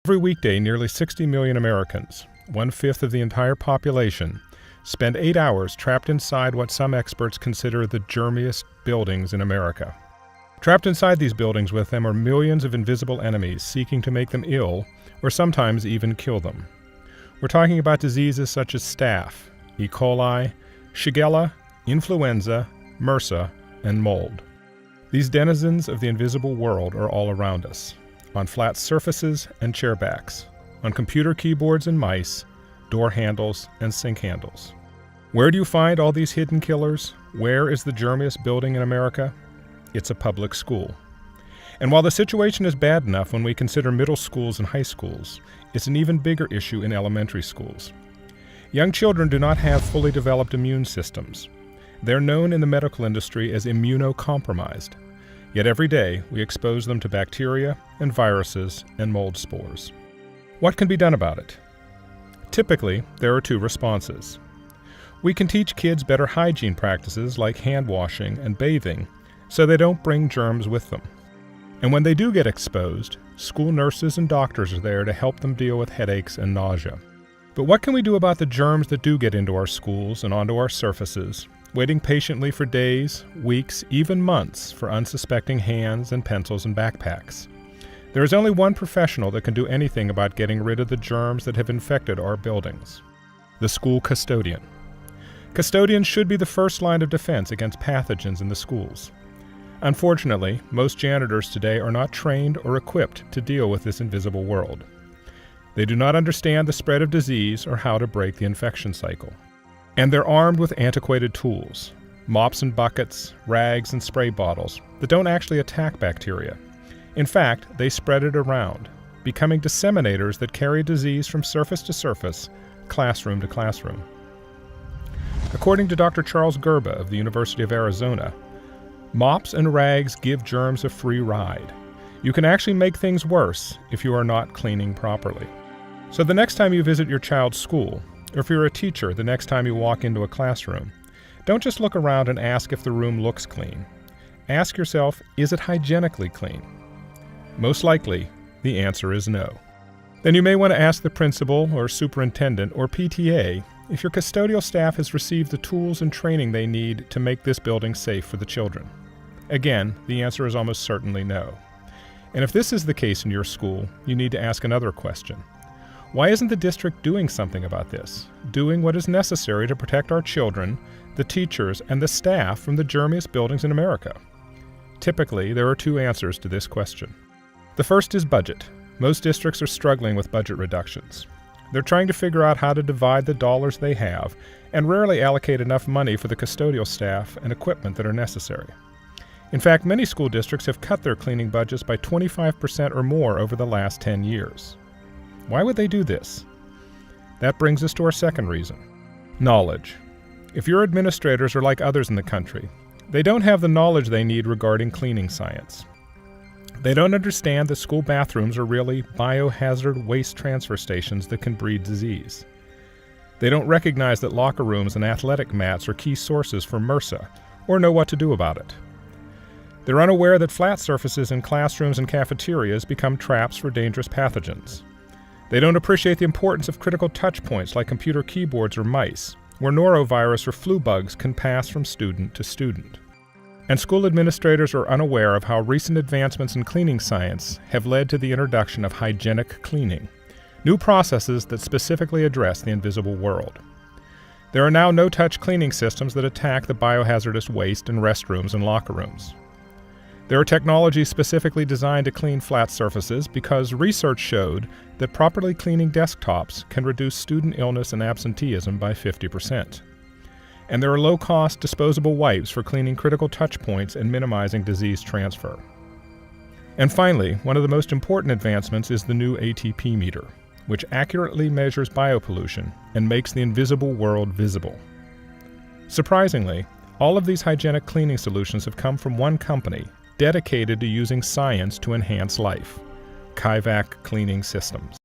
Every weekday, nearly 60 million Americans, 1/5 of the entire population, spend 8 hours trapped inside what some experts consider the germiest buildings in America. Trapped inside these buildings with them are millions of invisible enemies seeking to make them ill or sometimes even kill them. We're talking about diseases such as staph, E. coli, Shigella, influenza, MRSA, and mold. These denizens of the invisible world are all around us, on flat surfaces and chair backs, on computer keyboards and mice, door handles and sink handles. Where do you find all these hidden killers? Where is the germiest building in America? It's a public school. And while the situation is bad enough when we consider middle schools and high schools, it's an even bigger issue in elementary schools. Young children do not have fully developed immune systems. They're known in the medical industry as immunocompromised. Yet every day we expose them to bacteria and viruses and mold spores. What can be done about it? Typically, there are two responses. We can teach kids better hygiene practices like hand washing and bathing so they don't bring germs with them. And when they do get exposed, school nurses and doctors are there to help them deal with headaches and nausea. But what can we do about the germs that do get into our schools and onto our surfaces, waiting patiently for days, weeks, even months for unsuspecting hands and pencils and backpacks? There is only one professional that can do anything about getting rid of the germs that have infected our buildings: the school custodian. Custodians should be the first line of defense against pathogens in the schools. Unfortunately, most janitors today are not trained or equipped to deal with this invisible world. They do not understand the spread of disease or how to break the infection cycle. And they're armed with antiquated tools, mops and buckets, rags and spray bottles that don't actually attack bacteria. In fact, they spread it around, becoming disseminators that carry disease from surface to surface, classroom to classroom. According to Dr. Charles Gerba of the University of Arizona, mops and rags give germs a free ride. You can actually make things worse if you are not cleaning properly. So the next time you visit your child's school, or if you're a teacher, the next time you walk into a classroom, don't just look around and ask if the room looks clean. Ask yourself, is it hygienically clean? Most likely, the answer is no. Then you may want to ask the principal or superintendent or PTA if your custodial staff has received the tools and training they need to make this building safe for the children. Again, the answer is almost certainly no. And if this is the case in your school, you need to ask another question. Why isn't the district doing something about this? Doing what is necessary to protect our children, the teachers, and the staff from the germiest buildings in America? Typically, there are two answers to this question. The first is budget. Most districts are struggling with budget reductions. They're trying to figure out how to divide the dollars they have and rarely allocate enough money for the custodial staff and equipment that are necessary. In fact, many school districts have cut their cleaning budgets by 25% or more over the last 10 years. Why would they do this? That brings us to our second reason: knowledge. If your administrators are like others in the country, they don't have the knowledge they need regarding cleaning science. They don't understand that school bathrooms are really biohazard waste transfer stations that can breed disease. They don't recognize that locker rooms and athletic mats are key sources for MRSA, or know what to do about it. They're unaware that flat surfaces in classrooms and cafeterias become traps for dangerous pathogens. They don't appreciate the importance of critical touch points like computer keyboards or mice, where norovirus or flu bugs can pass from student to student. And school administrators are unaware of how recent advancements in cleaning science have led to the introduction of hygienic cleaning, new processes that specifically address the invisible world. There are now no-touch cleaning systems that attack the biohazardous waste in restrooms and locker rooms. There are technologies specifically designed to clean flat surfaces because research showed that properly cleaning desktops can reduce student illness and absenteeism by 50%. And there are low-cost disposable wipes for cleaning critical touch points and minimizing disease transfer. And finally, one of the most important advancements is the new ATP meter, which accurately measures biopollution and makes the invisible world visible. Surprisingly, all of these hygienic cleaning solutions have come from one company dedicated to using science to enhance life: Kaivac Cleaning Systems.